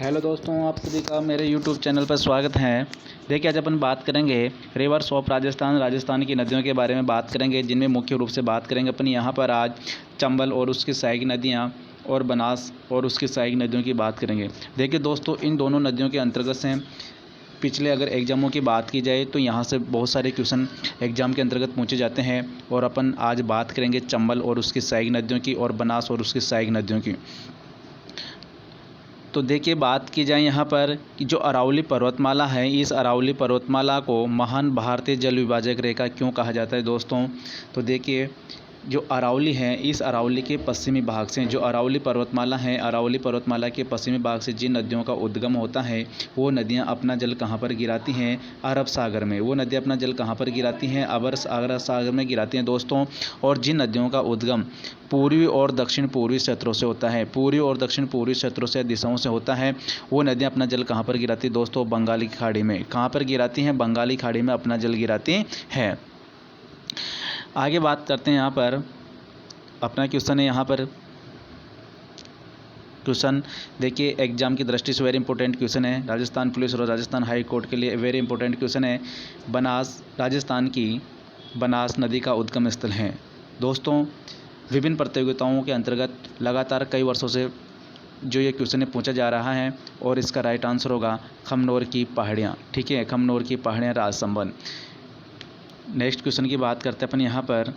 Hello दोस्तों, आप सभी का मेरे यूट्यूब चैनल पर स्वागत है। देखिए, आज अपन बात करेंगे रिवर्स ऑफ राजस्थान की नदियों के बारे में बात करेंगे, जिनमें मुख्य रूप से बात करेंगे अपन यहाँ पर आज चंबल और उसकी सहायक नदियाँ और बनास और उसकी सहायक नदियों की बात करेंगे। देखिए दोस्तों, इन दोनों नदियों के अंतर्गत से पिछले अगर एग्जामों की बात की जाए तो यहाँ से बहुत सारे क्वेश्चन एग्जाम के अंतर्गत पूछे जाते हैं और अपन आज बात करेंगे चंबल और उसकी सहायक नदियों की और बनास और उसकी सहायक नदियों की। तो देखिए, बात की जाए यहाँ पर कि जो अरावली पर्वतमाला है, इस अरावली पर्वतमाला को महान भारतीय जल विभाजक रेखा क्यों कहा जाता है दोस्तों। तो देखिए, जो अरावली है, इस अरावली के पश्चिमी भाग से जो अरावली पर्वतमाला है, अरावली पर्वतमाला के पश्चिमी भाग से जिन नदियों का उद्गम होता है, वो नदियाँ अपना जल कहाँ पर गिराती हैं? अरब सागर में। वो नदियाँ अपना जल कहाँ पर गिराती हैं? अरब सागर में गिराती हैं दोस्तों। और जिन नदियों का उद्गम पूर्वी और दक्षिण पूर्वी क्षेत्रों से होता है, पूर्वी और दक्षिण पूर्वी क्षेत्रों से दिशाओं से होता है, वो नदियाँ अपना जल कहाँ पर गिराती हैं दोस्तों? बंगाली की खाड़ी में। कहाँ पर गिराती हैं? बंगाली खाड़ी में अपना जल गिराती हैं। आगे बात करते हैं। यहाँ पर अपना क्वेश्चन है। यहाँ पर क्वेश्चन देखिए, एग्जाम की दृष्टि से वेरी इंपॉर्टेंट क्वेश्चन है। राजस्थान पुलिस और राजस्थान हाई कोर्ट के लिए वेरी इंपॉर्टेंट क्वेश्चन है। बनास राजस्थान की बनास नदी का उद्गम स्थल है दोस्तों। विभिन्न प्रतियोगिताओं के अंतर्गत लगातार कई वर्षों से जो ये क्वेश्चन पूछा जा रहा है और इसका राइट आंसर होगा खमनोर की पहाड़ियाँ। ठीक है, खमनोर की पहाड़ियाँ राजसंबंध। नेक्स्ट क्वेश्चन की बात करते हैं अपन। यहाँ पर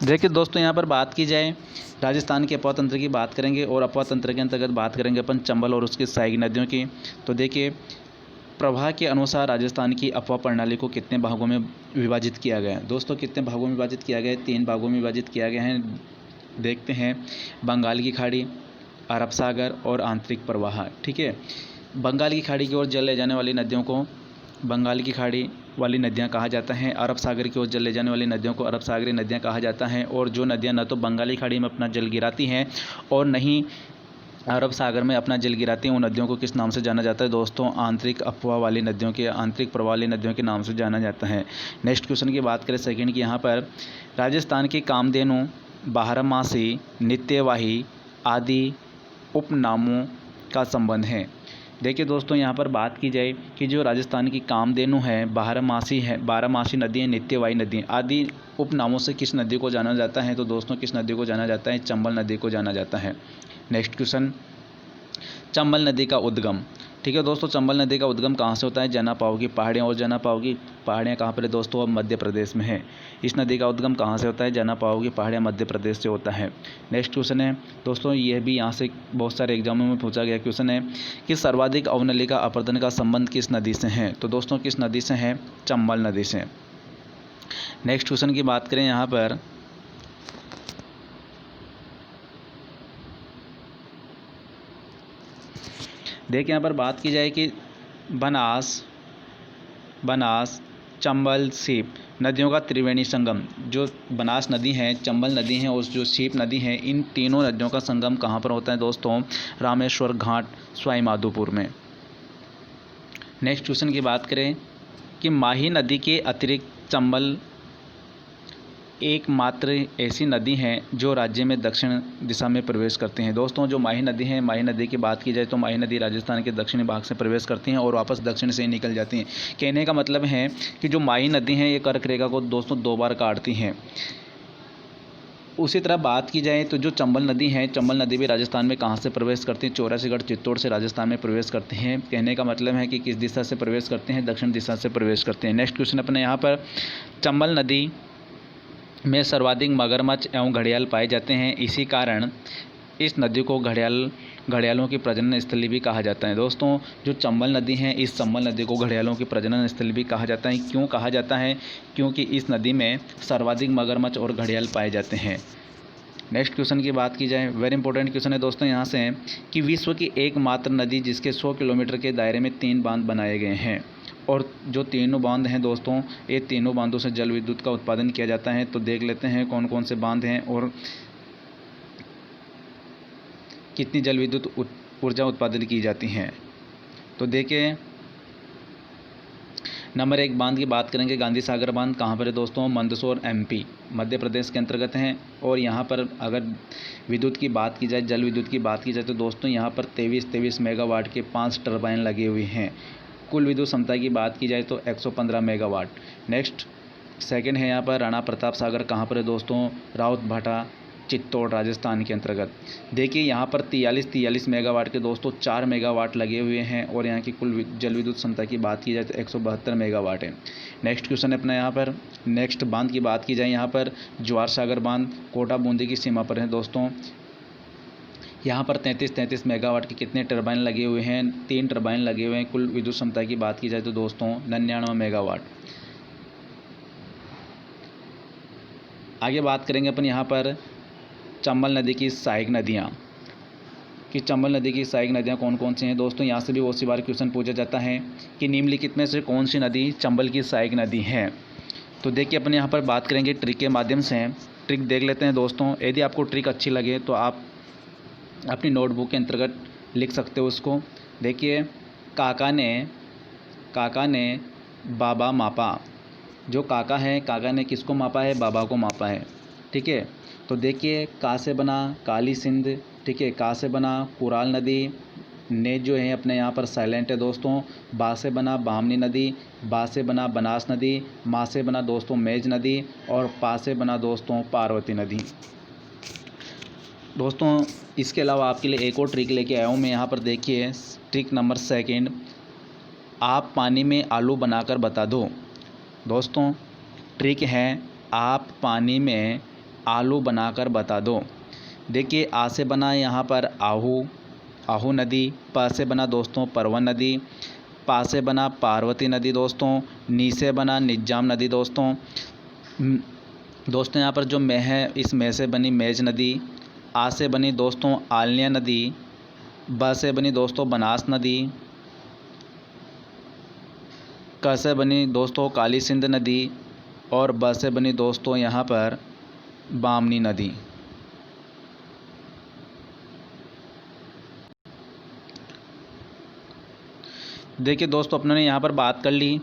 देखिए दोस्तों, यहाँ पर बात की जाए राजस्थान के अफवाह तंत्र की बात करेंगे और अफवाह तंत्र के अंतर्गत बात करेंगे अपन चंबल और उसकी सहायक नदियों की। तो देखिए, प्रवाह के अनुसार राजस्थान की अफवाह प्रणाली को कितने भागों में विभाजित किया गया है दोस्तों? कितने भागों में विभाजित किया गया है? 3 भागों में विभाजित किया गया है। देखते हैं, बंगाल की खाड़ी, अरब सागर और आंतरिक प्रवाह। ठीक है, बंगाल की खाड़ी की ओर जल ले जाने वाली नदियों को बंगाल की खाड़ी वाली नदियां कहा जाता है। अरब सागर की ओर जल ले जाने वाली नदियों को अरब सागरी नदियां कहा जाता है। और जो नदियां न तो बंगाली खाड़ी में अपना जल गिराती हैं और न ही अरब सागर में अपना जल गिराती हैं, उन नदियों को किस नाम से जाना जाता है दोस्तों? आंतरिक अफवाह वाली नदियों के आंतरिक प्रवाह वाली नदियों के नाम से जाना जाता है। नेक्स्ट क्वेश्चन की बात करें सेकंड की। यहाँ पर राजस्थान की कामधेनु, बारहमासी, नित्यवाही आदि उपनामों का संबंध है। देखिए दोस्तों, यहाँ पर बात की जाए कि जो राजस्थान की कामधेनु है, बारहमासी नदी है, नित्यवाही नदी है, आदि उपनामों से किस नदी को जाना जाता है? तो दोस्तों, किस नदी को जाना जाता है? चंबल नदी को जाना जाता है। नेक्स्ट क्वेश्चन, चंबल नदी का उद्गम। ठीक है दोस्तों, चंबल नदी का उद्गम कहाँ से होता है? जनापाव की पहाड़ियाँ। और जनापाव की पहाड़ियाँ कहाँ पर है दोस्तों? अब मध्य प्रदेश में है। इस नदी का उद्गम कहाँ से होता है? जनापाव की पहाड़ियाँ मध्य प्रदेश से होता है। नेक्स्ट क्वेश्चन है दोस्तों, यह भी यहाँ से बहुत सारे एग्जामों में पूछा गया क्वेश्चन है कि सर्वाधिक अवनलिका अपरदन का संबंध किस नदी से है? तो दोस्तों, किस नदी से है? चंबल नदी से। नेक्स्ट क्वेश्चन की बात करें। यहाँ पर देखिए, यहाँ पर बात की जाए कि बनास चंबल सीप नदियों का त्रिवेणी संगम, जो बनास नदी है, चंबल नदी है और जो सीप नदी है, इन तीनों नदियों का संगम कहाँ पर होता है दोस्तों? रामेश्वर घाट, सवाई माधोपुर में। नेक्स्ट क्वेश्चन की बात करें कि माही नदी के अतिरिक्त चंबल एकमात्र ऐसी नदी है जो राज्य में दक्षिण दिशा में प्रवेश करती हैं। दोस्तों, जो माही नदी है, माही नदी की बात की जाए तो माही नदी राजस्थान के दक्षिणी भाग से प्रवेश करती हैं और वापस दक्षिण से ही निकल जाती हैं। कहने का मतलब है कि जो माही नदी है, ये कर्क रेखा को दोस्तों 2 बार काटती हैं। उसी तरह बात की जाए तो जो चंबल नदी है, चंबल नदी भी राजस्थान में कहाँ से प्रवेश करती है? चौरासीगढ़ चित्तौड़ से राजस्थान में प्रवेश करते हैं। कहने का मतलब है कि किस दिशा से प्रवेश करते हैं? दक्षिण दिशा से प्रवेश करते हैं। नेक्स्ट क्वेश्चन अपने यहाँ पर, चंबल नदी में सर्वाधिक मगरमच्छ एवं घड़ियाल पाए जाते हैं। इसी कारण इस नदी को घड़ियालों की प्रजनन स्थली भी कहा जाता है। दोस्तों, जो चंबल नदी है, इस चंबल नदी को घड़ियालों की प्रजनन स्थली भी कहा जाता है। क्यों कहा जाता है? क्योंकि इस नदी में सर्वाधिक मगरमच्छ और घड़ियाल पाए जाते हैं। नेक्स्ट क्वेश्चन की बात की जाए, वेरी इंपॉर्टेंट क्वेश्चन है दोस्तों यहाँ से, कि विश्व की एकमात्र नदी जिसके 100 किलोमीटर के दायरे में 3 बांध बनाए गए हैं। और जो तीनों बांध हैं दोस्तों, ये तीनों बांधों से जल विद्युत का उत्पादन किया जाता है। तो देख लेते हैं कौन कौन से बांध हैं और कितनी जल विद्युत ऊर्जा उत्पादन की जाती हैं। तो देखिए, नंबर 1 बांध की बात करेंगे, गांधी सागर बांध कहाँ पर है दोस्तों? मंदसौर MP मध्य प्रदेश के अंतर्गत हैं। और यहाँ पर अगर विद्युत की बात की जाए, जल विद्युत की बात की जाए तो दोस्तों यहाँ पर 23 मेगावाट के 5 टरबाइन लगे हुए हैं। कुल विद्युत क्षमता की बात की जाए तो 115 मेगावाट। नेक्स्ट सेकंड है यहाँ पर राणा प्रताप सागर कहाँ पर है दोस्तों? राउतभाटा चित्तौड़ राजस्थान के अंतर्गत। देखिए यहाँ पर 43 मेगावाट के दोस्तों 4 मेगावाट लगे हुए हैं। और यहाँ की कुल जल विद्युत क्षमता की बात की जाए तो 172 मेगावाट है। नेक्स्ट क्वेश्चन है अपना यहाँ पर, नेक्स्ट बांध की बात की जाए यहाँ पर ज्वार सागर बांध कोटा बूंदी की सीमा पर है दोस्तों। यहाँ पर 33 मेगावाट के कितने टरबाइन लगे हुए हैं? 3 टरबाइन लगे हुए हैं। कुल विद्युत क्षमता की बात की जाए तो दोस्तों 99 मेगावाट। आगे बात करेंगे अपन यहाँ पर चंबल नदी की सहायक नदियाँ कि चंबल नदी की सहायक नदियाँ कौन कौन सी हैं दोस्तों। यहाँ से भी बहुत सी बार क्वेश्चन पूछा जाता है कि निम्नलिखित में से कौन सी नदी चंबल की सहायक नदी है। तो देखिए अपन यहाँ पर बात करेंगे ट्रिक के माध्यम से। ट्रिक देख लेते हैं दोस्तों। यदि आपको ट्रिक अच्छी लगे तो आप अपनी नोटबुक के अंतर्गत लिख सकते हो उसको। देखिए काका ने बाबा मापा। जो काका है, काका ने किसको मापा है? बाबा को मापा है। ठीक है, तो देखिए का से बना काली सिंध, ठीक है, का से बना कुराल नदी, ने जो है अपने यहाँ पर साइलेंट है दोस्तों। बा से बना बामनी नदी, बा से बना बनास नदी, मा से बना दोस्तों मेज नदी, और पा से बना दोस्तों पार्वती नदी। दोस्तों इसके अलावा आपके लिए एक और ट्रिक लेके आया हूँ मैं यहाँ पर। देखिए ट्रिक नंबर 2, आप पानी में आलू बनाकर बता दो। दोस्तों ट्रिक है आप पानी में आलू बनाकर बता दो। देखिए आ से बना यहाँ पर आहू नदी, प से बना दोस्तों परवन नदी, पा से बना पार्वती नदी दोस्तों, नी से बना निजाम नदी दोस्तों। दोस्तों यहाँ पर जो मैं है, इस में से बनी मेज नदी, आ से बनी दोस्तों आलनिया नदी, ब से बनी दोस्तों बनास नदी, क से बनी दोस्तों काली सिंध नदी, और ब से बनी दोस्तों यहाँ पर बामनी नदी। देखिए दोस्तों अपने ने यहाँ पर बात कर ली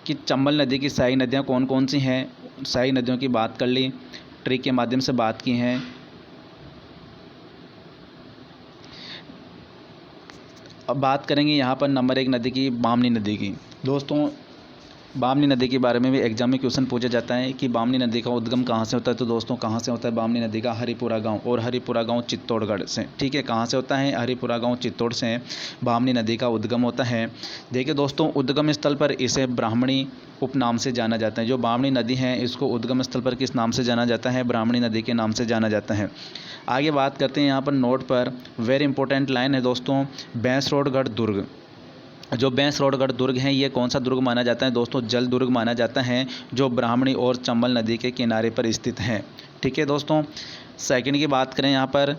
कि चंबल नदी की सहायक नदियाँ कौन कौन सी हैं। सहायक नदियों की बात कर ली, ट्रिक के माध्यम से बात की हैं। अब बात करेंगे यहाँ पर नंबर 1 नदी की, बामनी नदी की। दोस्तों बामनी नदी के बारे में भी एग्जाम में क्वेश्चन पूछा जाता है कि बामनी नदी का उद्गम कहाँ से होता है। तो दोस्तों कहाँ से होता है बामनी नदी का? हरिपुरा गांव, और हरिपुरा गांव चित्तौड़गढ़ से। ठीक है, कहाँ से होता है? हरिपुरा गांव चित्तौड़ से बामनी नदी का उद्गम होता है। देखिए दोस्तों उद्गम स्थल पर इसे ब्राह्मणी उपनाम से जाना जाता है। जो बामनी नदी है इसको उद्गम स्थल पर किस नाम से जाना जाता है? ब्राह्मणी नदी के नाम से जाना जाता है। आगे बात करते हैं यहाँ पर नोट पर वेरी इंपॉर्टेंट लाइन है दोस्तों, बैंसरोडगढ़ दुर्ग। जो बैंसरोडगढ़ दुर्ग है ये कौन सा दुर्ग माना जाता है दोस्तों? जल दुर्ग माना जाता है, जो ब्राह्मणी और चंबल नदी के किनारे पर स्थित है। ठीक है दोस्तों, सेकंड की बात करें यहाँ पर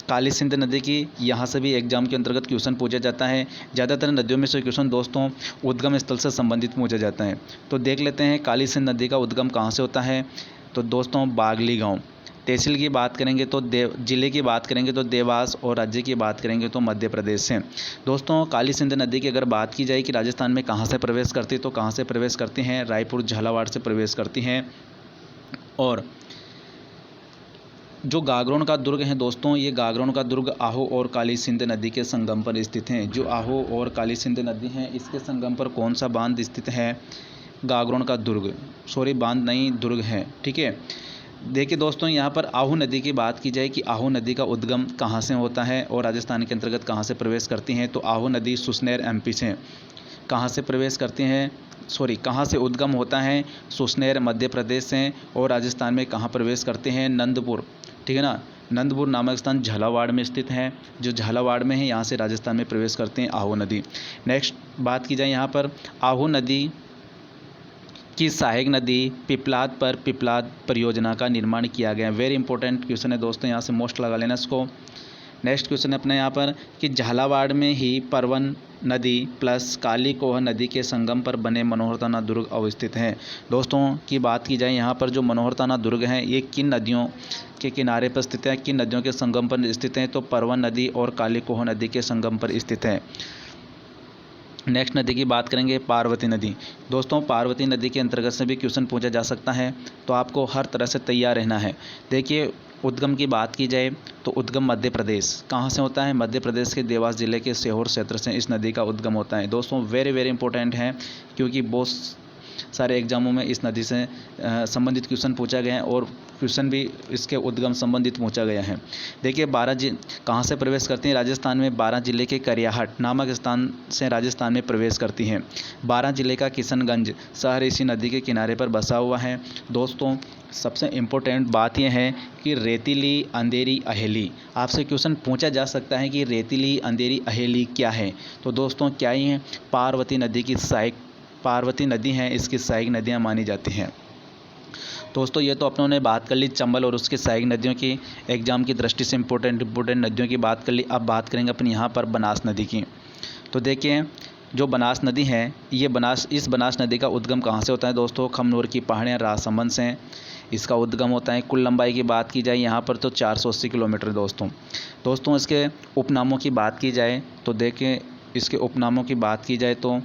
काली सिंध नदी की, यहाँ से भी एग्जाम के अंतर्गत क्वेश्चन पूछा जाता है। ज़्यादातर नदियों में से क्वेश्चन दोस्तों उद्गम स्थल से संबंधित पूछा जाता है। तो देख लेते हैं काली सिंध नदी का उद्गम कहाँ से होता है। तो दोस्तों बागली गाँव। तहसील की बात करेंगे तो जिले की बात करेंगे तो देवास, और राज्य की बात करेंगे तो मध्य प्रदेश से। दोस्तों काली सिंध नदी की अगर बात की जाए कि राजस्थान में कहाँ से प्रवेश करती है, तो कहाँ से प्रवेश करती हैं? रायपुर झालावाड़ से प्रवेश करती हैं। और जो गागरोन का दुर्ग है दोस्तों, ये गागरोन का दुर्ग आहो और काली सिंध नदी के संगम पर स्थित हैं। जो आहो और काली सिंध नदी हैं इसके संगम पर कौन सा बांध स्थित है? गागरोन का दुर्ग, सॉरी बांध नहीं दुर्ग है। ठीक है, देखिए दोस्तों यहाँ पर आहू नदी की बात की जाए कि आहू नदी का उद्गम कहाँ से होता है और राजस्थान के अंतर्गत कहाँ से प्रवेश करती हैं। तो आहू नदी सुसनेर MP से कहाँ से प्रवेश करती हैं, सॉरी कहाँ से उद्गम होता है? सुसनेर मध्य प्रदेश से। और राजस्थान में कहाँ प्रवेश करते हैं? नंदपुर। ठीक है ना, नंदपुर नामक स्थान झालावाड़ में स्थित है। जो झालावाड़ में है यहाँ से राजस्थान में प्रवेश करते हैं आहू नदी। नेक्स्ट बात की जाए यहाँ पर आहू नदी की सहायक नदी पिपलाद पर पिपलाद परियोजना का निर्माण किया गया। वेरी इंपॉर्टेंट क्वेश्चन है दोस्तों, यहाँ से मोस्ट लगा लेना इसको। नेक्स्ट क्वेश्चन है अपने यहाँ पर कि झालावाड़ में ही परवन नदी प्लस काली कोह नदी के संगम पर बने मनोहरताना दुर्ग अवस्थित हैं। दोस्तों की बात की जाए यहाँ पर जो मनोहरताना दुर्ग है ये किन नदियों के किनारे पर स्थित है, किन नदियों के संगम पर स्थित हैं? तो परवन नदी और काली कोह नदी के संगम पर स्थित है। नेक्स्ट नदी की बात करेंगे पार्वती नदी। दोस्तों पार्वती नदी के अंतर्गत से भी क्वेश्चन पूछा जा सकता है, तो आपको हर तरह से तैयार रहना है। देखिए उद्गम की बात की जाए तो उद्गम मध्य प्रदेश कहाँ से होता है? मध्य प्रदेश के देवास जिले के सीहोर क्षेत्र से इस नदी का उद्गम होता है। दोस्तों वेरी वेरी इंपॉर्टेंट है, क्योंकि बहुत सारे एग्जामों में इस नदी से संबंधित क्वेश्चन पूछा गया है और क्वेश्चन भी इसके उद्गम संबंधित पूछा गया है। देखिए कहाँ से प्रवेश करती हैं? राजस्थान में 12 जिले के करियाहट नामक स्थान से राजस्थान में प्रवेश करती हैं। 12 जिले का किशनगंज शहर इसी नदी के किनारे पर बसा हुआ है। दोस्तों सबसे इम्पोर्टेंट बात यह है कि रेतीली, अंधेरी, अहेली, आपसे क्वेश्चन पूछा जा सकता है कि रेतीली, अंधेरी, अहेली क्या है? तो दोस्तों क्या ही है? पार्वती नदी हैं, इसकी सहायक नदियाँ मानी जाती हैं। दोस्तों ये तो अपनों ने बात कर ली चंबल और उसकी सहायक नदियों की, एग्जाम की दृष्टि से इम्पोर्टेंट नदियों की बात कर ली। अब बात करेंगे अपनी यहाँ पर बनास नदी की। तो देखिए जो बनास नदी है, इस बनास नदी का उद्गम कहाँ से होता है? दोस्तों खमनोर की पहाड़ियाँ राजसमंद से इसका उद्गम होता है। कुल लंबाई की बात की जाए यहाँ पर तो 480 किलोमीटर। दोस्तों इसके उपनामों की बात की जाए तो देखिए इसके उपनामों की बात की जाए तो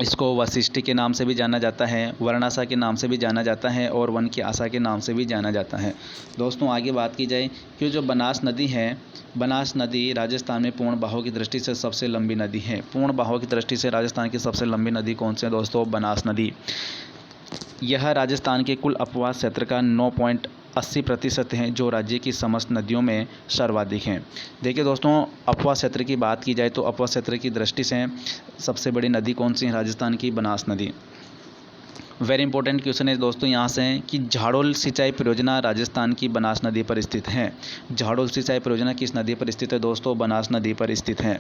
इसको वशिष्ठ के नाम से भी जाना जाता है, वर्णासा के नाम से भी जाना जाता है और वन की आशा के नाम से भी जाना जाता है। दोस्तों आगे बात की जाए कि जो बनास नदी है, बनास नदी राजस्थान में पूर्ण बहाव की दृष्टि से सबसे लंबी नदी है। पूर्ण बहाव की दृष्टि से राजस्थान की सबसे लंबी नदी कौन सी है? दोस्तों बनास नदी। यह राजस्थान के कुल अपवाद क्षेत्र का 9.80% है, जो राज्य की समस्त नदियों में सर्वाधिक हैं। देखिए दोस्तों अपवाद क्षेत्र की बात की जाए तो अपवाद क्षेत्र की दृष्टि से सबसे बड़ी नदी कौन सी है? राजस्थान की बनास नदी। वेरी इंपॉर्टेंट क्वेश्चन है दोस्तों यहाँ से कि झाड़ोल सिंचाई परियोजना राजस्थान की बनास नदी पर स्थित है। झाड़ोल सिंचाई परियोजना किस नदी पर स्थित है? दोस्तों बनास नदी पर स्थित है।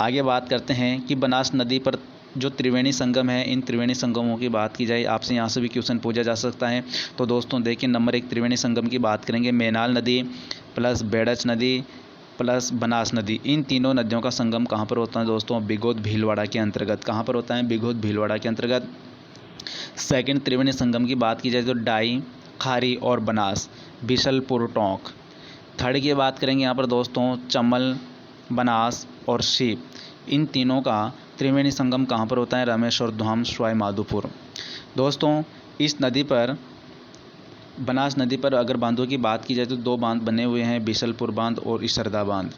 आगे बात करते हैं कि बनास नदी पर जो त्रिवेणी संगम है, इन त्रिवेणी संगमों की बात की जाए, आपसे यहाँ से भी क्वेश्चन पूछा जा सकता है। तो दोस्तों देखिए नंबर 1 त्रिवेणी संगम की बात करेंगे, मेनाल नदी प्लस बेड़च नदी प्लस बनास नदी। इन तीनों नदियों का संगम कहाँ पर होता है? दोस्तों बिगोद भीलवाड़ा के अंतर्गत। कहाँ पर होता है? बिगोद भीलवाड़ा के अंतर्गत। सेकंड त्रिवेणी संगम की बात की जाए तो डाई, खारी और बनास, बिशलपुर टोंक। थर्ड की बात करेंगे यहाँ पर दोस्तों चमल, बनास और शीप। इन तीनों का त्रिवेणी संगम कहाँ पर होता है? रामेश्वर धाम, सवाई माधोपुर। दोस्तों इस नदी पर, बनास नदी पर अगर बांधों की बात की जाए तो 2 बांध बने हुए हैं, बिशलपुर बांध और इसरदा बांध।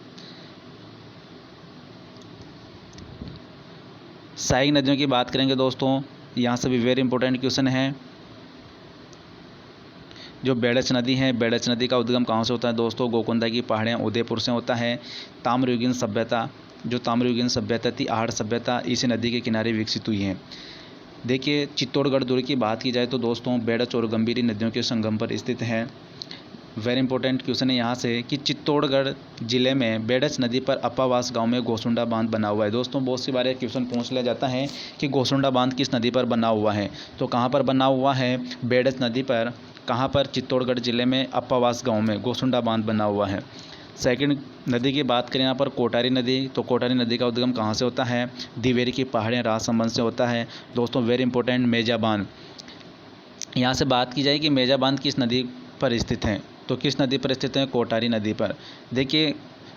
सहायक नदियों की बात करेंगे दोस्तों, यहाँ से भी वेरी इंपॉर्टेंट क्वेश्चन है। जो बेड़च नदी है, बेड़च नदी का उद्गम कहाँ से होता है? दोस्तों गोकुंदा की पहाड़ियाँ उदयपुर से होता है। ताम्रयुगीन सभ्यता, जो ताम्रयुगीन सभ्यता थी, आहड़ सभ्यता इसी नदी के किनारे विकसित हुई है। देखिए चित्तौड़गढ़ दुर्ग की बात की जाए तो दोस्तों बेड़च और गंभीरी नदियों के संगम पर स्थित है। वेरी इंपॉर्टेंट क्वेश्चन है यहाँ से कि चित्तौड़गढ़ जिले में बेड़च नदी पर अप्पावास गांव में गोसुंडा बांध बना हुआ है। दोस्तों बहुत सी बार क्वेश्चन पूछ लिया जाता है कि गोसुंडा बांध किस नदी पर बना हुआ है? तो कहाँ पर बना हुआ है? बेड़च नदी पर। कहाँ पर? चित्तौड़गढ़ जिले में अप्पावास गाँव में गोसुंडा बांध बना हुआ है। सेकंड नदी की बात करें यहाँ पर कोटारी नदी, तो कोटारी नदी का उद्गम कहाँ से होता है? दिवेरी की पहाड़ियाँ राजसमंद से होता है। दोस्तों वेरी इंपॉर्टेंट मेजा बांध। यहाँ से बात की जाए कि मेजा बांध किस नदी पर स्थित है? तो किस नदी पर स्थित है? कोटारी नदी पर। देखिए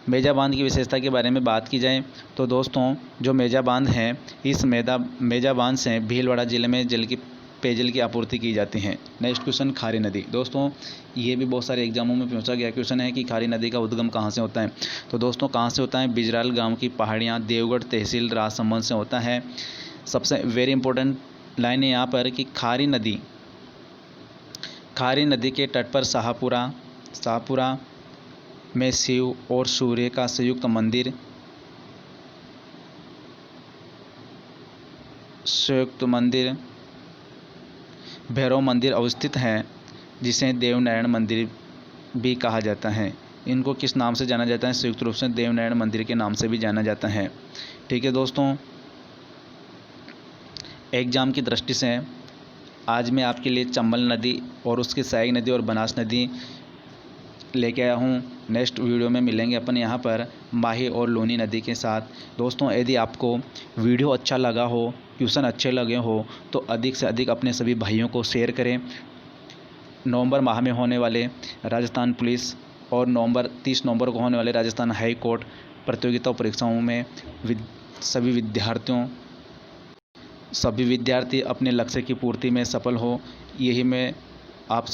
मेजा बांध की विशेषता के बारे में बात की जाए तो दोस्तों जो मेजा बांध है, इस मेजा बांध से भीलवाड़ा जिले में पेयजल की आपूर्ति की जाती है। नेक्स्ट क्वेश्चन खारी नदी। दोस्तों ये भी बहुत सारे एग्जामों में पूछा गया क्वेश्चन है कि खारी नदी का उद्गम कहाँ से होता है? तो दोस्तों कहाँ से होता है? बिजराल गांव की पहाड़ियाँ, देवगढ़ तहसील, राजसमंद से होता है। सबसे वेरी इंपॉर्टेंट लाइन है यहाँ पर कि खारी नदी के तट पर शाहपुरा में शिव और सूर्य का संयुक्त मंदिर भैरव मंदिर अवस्थित है, जिसे देवनारायण मंदिर भी कहा जाता है। इनको किस नाम से जाना जाता है? संयुक्त रूप से देवनारायण मंदिर के नाम से भी जाना जाता है। ठीक है दोस्तों, एग्जाम की दृष्टि से आज मैं आपके लिए चंबल नदी और उसकी सहायक नदी और बनास नदी लेके आया हूँ। नेक्स्ट वीडियो में मिलेंगे अपन यहाँ पर माही और लूनी नदी के साथ। दोस्तों यदि आपको वीडियो अच्छा लगा हो, क्वेश्चन अच्छे लगे हो तो अधिक से अधिक अपने सभी भाइयों को शेयर करें। नवंबर माह में होने वाले राजस्थान पुलिस और 30 नवंबर को होने वाले राजस्थान हाई कोर्ट प्रतियोगिता परीक्षाओं में सभी विद्यार्थी अपने लक्ष्य की पूर्ति में सफल हो, यही मैं आप